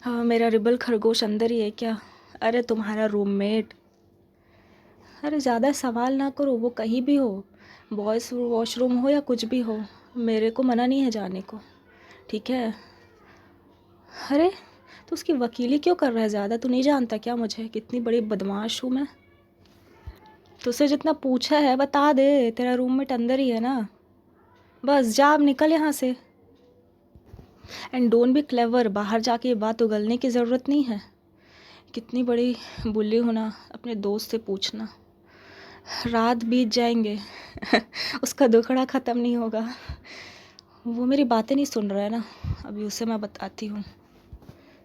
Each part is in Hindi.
हाँ, मेरा रिबल खरगोश अंदर ही है क्या? अरे तुम्हारा रूममेट। अरे ज़्यादा सवाल ना करो, वो कहीं भी हो, बॉयज़ वॉशरूम हो या कुछ भी हो, मेरे को मना नहीं है जाने को, ठीक है? अरे तो उसकी वकीली क्यों कर रहा है ज़्यादा? तू नहीं जानता क्या मुझे कितनी बड़ी बदमाश हूँ मैं? तुझसे जितना पूछा है बता दे, तेरा रूममेट अंदर ही है ना? बस जा, अब निकल यहाँ से। एंड डोंट बी क्लेवर, बाहर जाके ये बात उगलने की ज़रूरत नहीं है। कितनी बड़ी बुल्ली हो ना, अपने दोस्त से पूछना। रात बीत जाएंगे उसका दुखड़ा ख़त्म नहीं होगा। वो मेरी बातें नहीं सुन रहा है ना, अभी उसे मैं बताती हूँ।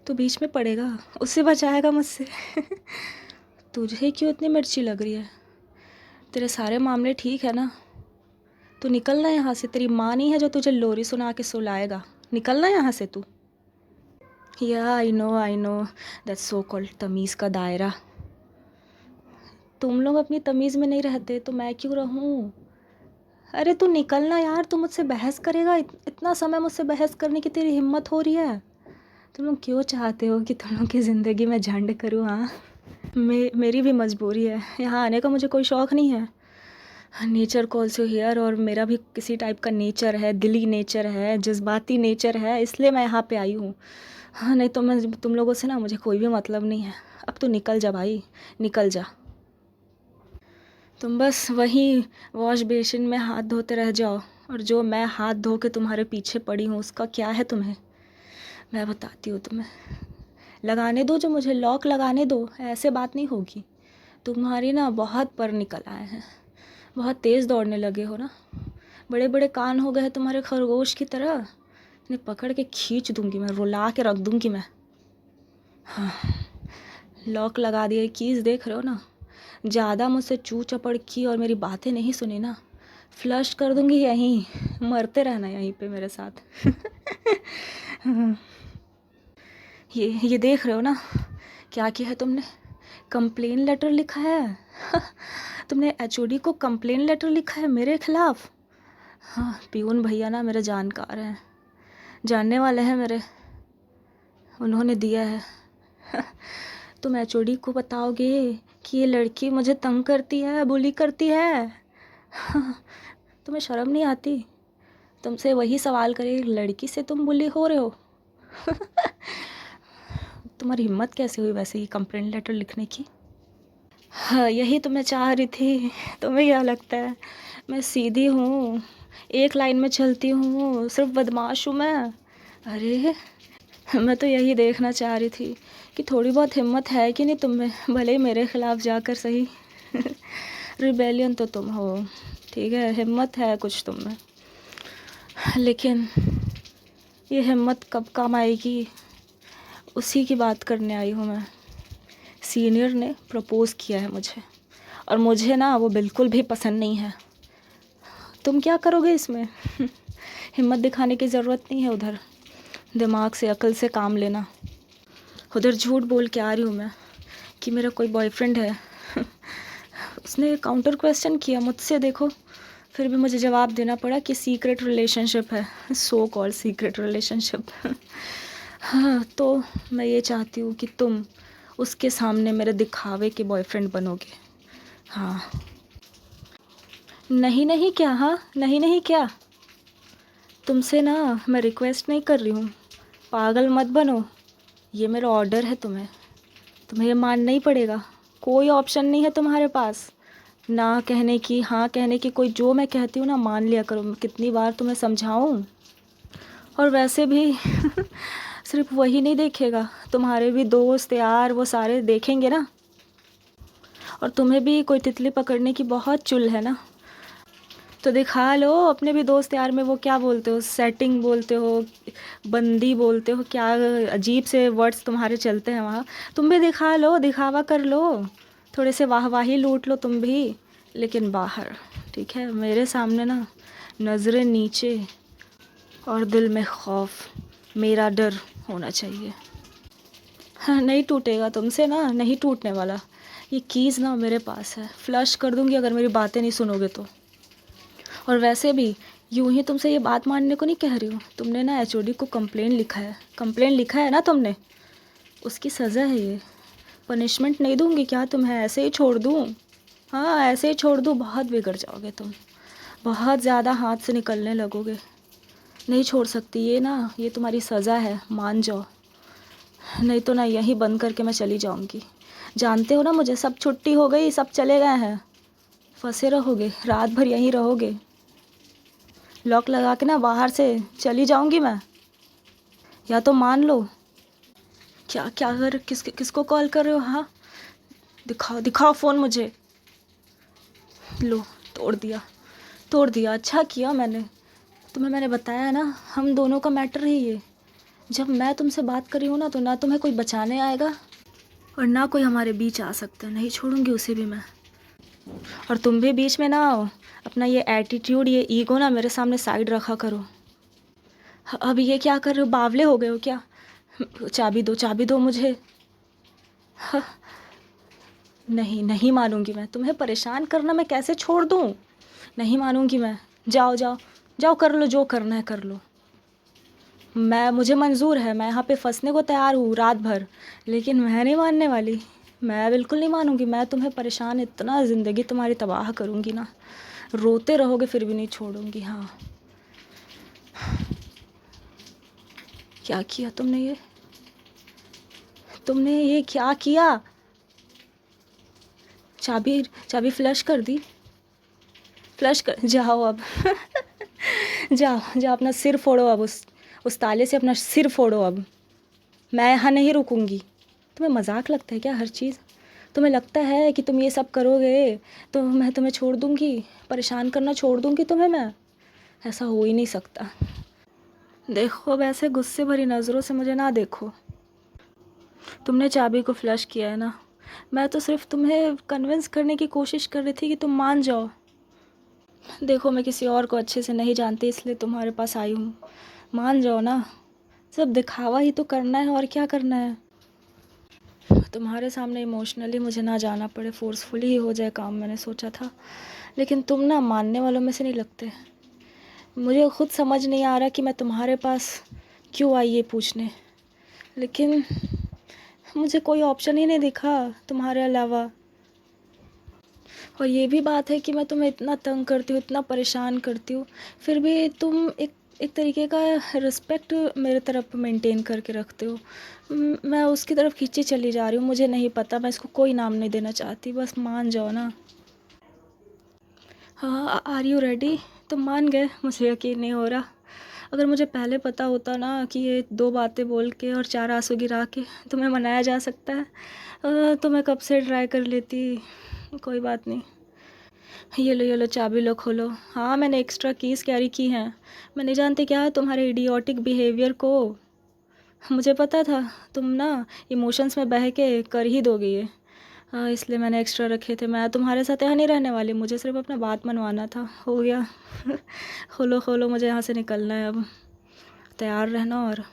तो बीच में पड़ेगा, उससे बचाएगा मुझसे तुझे क्यों इतनी मिर्ची लग रही है? तेरे सारे मामले ठीक है ना? तू निकलना यहाँ से, तेरी माँ नहीं है जो तुझे लोरी सुना के सुलाएगा। निकलना यहाँ से तू। या I know that so called तमीज़ का दायरा। तुम लोग अपनी तमीज़ में नहीं रहते तो मैं क्यों रहूँ? अरे तू निकलना यार, तू मुझसे बहस करेगा? इतना समय मुझसे बहस करने की तेरी हिम्मत हो रही है? तुम लोग क्यों चाहते हो कि तुम लोग की ज़िंदगी में झंड करूँ? हाँ, मेरी भी मजबूरी है, यहाँ आने का मुझे कोई शौक़ नहीं है। नेचर कॉल्स यू हियर, और मेरा भी किसी टाइप का नेचर है, दिली नेचर है, जज्बाती नेचर है, इसलिए मैं यहाँ पे आई हूँ। हाँ, नहीं तो मैं तुम लोगों से ना मुझे कोई भी मतलब नहीं है। अब तो निकल जा भाई, निकल जा। तुम बस वहीं वॉश बेसिन में हाथ धोते रह जाओ, और जो मैं हाथ धो के तुम्हारे पीछे पड़ी हूँ उसका क्या है तुम्हें? मैं बताती हूँ तुम्हें। लगाने दो, जो मुझे लॉक लगाने दो, ऐसे बात नहीं होगी। तुम्हारी ना बहुत पर निकल आए हैं, बहुत तेज़ दौड़ने लगे हो ना, बड़े बड़े कान हो गए हैं तुम्हारे खरगोश की तरह। इन्हें पकड़ के खींच दूंगी मैं, रुला के रख दूंगी मैं। हाँ, लॉक लगा दिए, कीज़ देख रहे हो ना? ज़्यादा मुझसे चू चपड़ की और मेरी बातें नहीं सुनी ना, फ्लश कर दूंगी यहीं, मरते रहना यहीं पे मेरे साथ ये देख रहे हो ना क्या किया है तुमने? कंप्लेन लेटर लिखा है तुमने एचओडी को कंप्लेन लेटर लिखा है मेरे खिलाफ। हाँ, पियून भैया ना मेरे जानकार हैं, जानने वाले हैं मेरे, उन्होंने दिया है तुम एचओडी को बताओगे कि ये लड़की मुझे तंग करती है, बुली करती है? तुम्हें शर्म नहीं आती? तुमसे वही सवाल करे, लड़की से तुम बुली हो रहे हो तुम्हारी हिम्मत कैसे हुई वैसे ही कंप्लेंट लेटर लिखने की? हाँ, यही तो मैं चाह रही थी। तुम्हें क्या लगता है मैं सीधी हूँ, एक लाइन में चलती हूँ, सिर्फ बदमाश हूँ मैं? अरे मैं तो यही देखना चाह रही थी कि थोड़ी बहुत हिम्मत है कि नहीं तुम में, भले ही मेरे ख़िलाफ़ जाकर सही रिबेलियन तो तुम हो, ठीक है, हिम्मत है कुछ तुम में, लेकिन ये हिम्मत कब काम आएगी, उसी की बात करने आई हूँ मैं। सीनियर ने प्रपोज़ किया है मुझे, और मुझे ना वो बिल्कुल भी पसंद नहीं है। तुम क्या करोगे इसमें हिम्मत दिखाने की ज़रूरत नहीं है, उधर दिमाग से अकल से काम लेना। उधर झूठ बोल के आ रही हूँ मैं कि मेरा कोई बॉयफ्रेंड है उसने काउंटर क्वेश्चन किया मुझसे, देखो, फिर भी मुझे जवाब देना पड़ा कि सीक्रेट रिलेशनशिप है, सो कॉल्ड सीक्रेट रिलेशनशिप हाँ, तो मैं ये चाहती हूँ कि तुम उसके सामने मेरे दिखावे के बॉयफ्रेंड बनोगे। हाँ, नहीं नहीं क्या? हाँ, नहीं नहीं क्या? तुमसे ना मैं रिक्वेस्ट नहीं कर रही हूँ, पागल मत बनो, ये मेरा ऑर्डर है तुम्हें ये मानना ही पड़ेगा। कोई ऑप्शन नहीं है तुम्हारे पास, ना कहने की, हाँ कहने की, कोई जो मैं कहती हूँ ना मान लिया करो। कितनी बार तुम्हें समझाऊँ? और वैसे भी सिर्फ वही नहीं देखेगा, तुम्हारे भी दोस्त यार वो सारे देखेंगे ना, और तुम्हें भी कोई तितली पकड़ने की बहुत चुल है ना, तो दिखा लो अपने भी दोस्त यार में। वो क्या बोलते हो, सेटिंग बोलते हो, बंदी बोलते हो, क्या अजीब से वर्ड्स तुम्हारे चलते हैं वहाँ। तुम भी दिखा लो, दिखावा कर लो, थोड़े से वाहवाही लूट लो तुम भी, लेकिन बाहर, ठीक है, मेरे सामने ना नज़रें नीचे और दिल में खौफ, मेरा डर होना चाहिए। हाँ, नहीं टूटेगा तुमसे ना, नहीं टूटने वाला। ये कीज़ ना मेरे पास है, फ्लश कर दूँगी अगर मेरी बातें नहीं सुनोगे तो। और वैसे भी यूं ही तुमसे ये बात मानने को नहीं कह रही हूँ, तुमने ना एचओडी को कंप्लेन लिखा है, कंप्लेन लिखा है ना तुमने? उसकी सज़ा है ये। पनिशमेंट नहीं दूँगी क्या तुम्हें? ऐसे ही छोड़ दूँ? हाँ, ऐसे ही छोड़ दूँ? बहुत बिगड़ जाओगे तुम, बहुत ज़्यादा हाथ से निकलने लगोगे। नहीं छोड़ सकती ये ना, ये तुम्हारी सज़ा है, मान जाओ। नहीं तो ना यहीं बंद करके मैं चली जाऊँगी। जानते हो ना मुझे, सब छुट्टी हो गई, सब चले गए हैं। फंसे रहोगे, रात भर यहीं रहोगे। लॉक लगा के ना बाहर से चली जाऊँगी मैं। या तो मान लो। क्या क्या कर किसको कॉल कर रहे हो? हाँ, दिखाओ दिखाओ फ़ोन मुझे। लो, तोड़ दिया, तोड़ दिया। अच्छा किया मैंने, तुम्हें मैंने बताया ना, हम दोनों का मैटर है ये। जब मैं तुमसे बात कर रही हूँ ना, तो ना तुम्हें कोई बचाने आएगा और ना कोई हमारे बीच आ सकता है। नहीं छोड़ूंगी उसे भी मैं। और तुम भी बीच में ना आओ। अपना ये एटीट्यूड, ये ईगो ना मेरे सामने साइड रखा करो। अब ये क्या कर रहे हो? बावले हो गए हो क्या? चाबी दो, चाबी दो मुझे। नहीं, नहीं मानूंगी मैं। तुम्हें परेशान करना मैं कैसे छोड़ दूँ? नहीं मानूंगी मैं। जाओ जाओ जाओ, कर लो जो करना है कर लो। मुझे मंजूर है, मैं यहाँ पे फंसने को तैयार हूँ रात भर, लेकिन मैं नहीं मानने वाली। मैं बिल्कुल नहीं मानूंगी। मैं तुम्हें परेशान इतना ज़िंदगी तुम्हारी तबाह करूँगी ना, रोते रहोगे फिर भी नहीं छोड़ूंगी। हाँ, क्या किया तुमने ये? तुमने ये क्या किया? चाबी चाबी फ्लश कर दी? फ्लश कर, जाओ अब। जाओ जाओ, अपना सिर फोड़ो अब, उस ताले से अपना सिर फोड़ो अब। मैं यहाँ नहीं रुकूंगी। तुम्हें मजाक लगता है क्या हर चीज़? तुम्हें लगता है कि तुम ये सब करोगे तो मैं तुम्हें छोड़ दूंगी? परेशान करना छोड़ दूंगी तुम्हें मैं? ऐसा हो ही नहीं सकता। देखो, अब ऐसे गुस्से भरी नज़रों से मुझे ना देखो। तुमने चाबी को फ्लश किया है ना, मैं तो सिर्फ तुम्हें कन्विंस करने की कोशिश कर रही थी कि तुम मान जाओ। देखो, मैं किसी और को अच्छे से नहीं जानती, इसलिए तुम्हारे पास आई हूँ। मान जाओ ना। सब दिखावा ही तो करना है, और क्या करना है? तुम्हारे सामने इमोशनली मुझे ना जाना पड़े, फोर्सफुली ही हो जाए काम, मैंने सोचा था। लेकिन तुम ना मानने वालों में से नहीं लगते। मुझे खुद समझ नहीं आ रहा कि मैं तुम्हारे पास क्यों आई ये पूछने, लेकिन मुझे कोई ऑप्शन ही नहीं दिखा तुम्हारे अलावा। और ये भी बात है कि मैं तुम्हें इतना तंग करती हूँ, इतना परेशान करती हूँ, फिर भी तुम एक तरीके का रिस्पेक्ट मेरे तरफ मेंटेन करके रखते हो। मैं उसकी तरफ खींची चली जा रही हूँ। मुझे नहीं पता, मैं इसको कोई नाम नहीं देना चाहती, बस मान जाओ ना। हाँ, आर यू रेडी? तुम मान गए? मुझे यकीन नहीं हो रहा। अगर मुझे पहले पता होता ना कि ये 2 बातें बोल के और 4 आंसू गिरा के तुम्हें मनाया जा सकता है, तो मैं कब से ट्राई कर लेती। कोई बात नहीं। ये लो चाबी लो, खोलो। हाँ, मैंने एक्स्ट्रा कीज़ कैरी की हैं। मैं नहीं जानती क्या है तुम्हारे इडियोटिक बिहेवियर को। मुझे पता था तुम ना इमोशंस में बह के कर ही दोगे ये। हाँ, इसलिए मैंने एक्स्ट्रा रखे थे। मैं तुम्हारे साथ यहाँ नहीं रहने वाली, मुझे सिर्फ अपना बात मनवाना था। हो गया। खोलो खोलो, मुझे यहाँ से निकलना है अब। तैयार रहना और